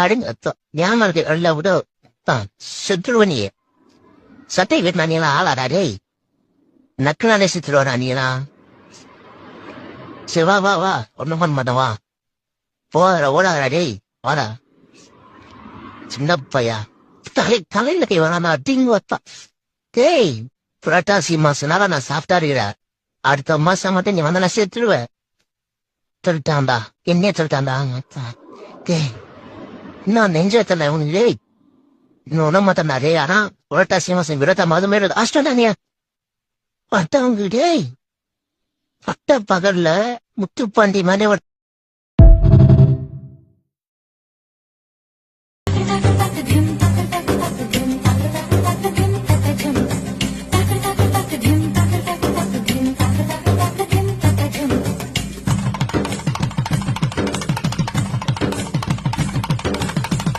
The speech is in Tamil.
அடங்க ஞாபகத்தை எல்லாம் விட செத்துருவனியே சட்டை வீட்டு நீங்களா ஆளாடா டேய் நக்கலானே செத்துருவாரா நீங்களா சரி வா வா வா ஒன்னும் பண்ண மாட்டேன் வா போற ஓடாதா டேய் வாடா சின்ன பையா தலையில கை வேணாமா டிங்கு வத்தா டேய் புரட்டாசி மாசம்னால நான் சாப்பிட்டா இருக்கிறேன் அடுத்த மாசம் மட்டும் நீ வந்தா நான் செத்துருவேன் சொல்லிட்டான்டா என்னைய சொல்லிட்டான்டா டேய் இன்னும் நெஞ்சத்துல உனக்கு டேய் இன்னும் உணவு மாட்டா டேய் ஆனா புரட்டாசி மாசம் விரத மாதமே அஷ்டா நீ பட்டவங்க டேய் பட்ட பகல்ல முத்துப்பாண்டி மாதிரி Give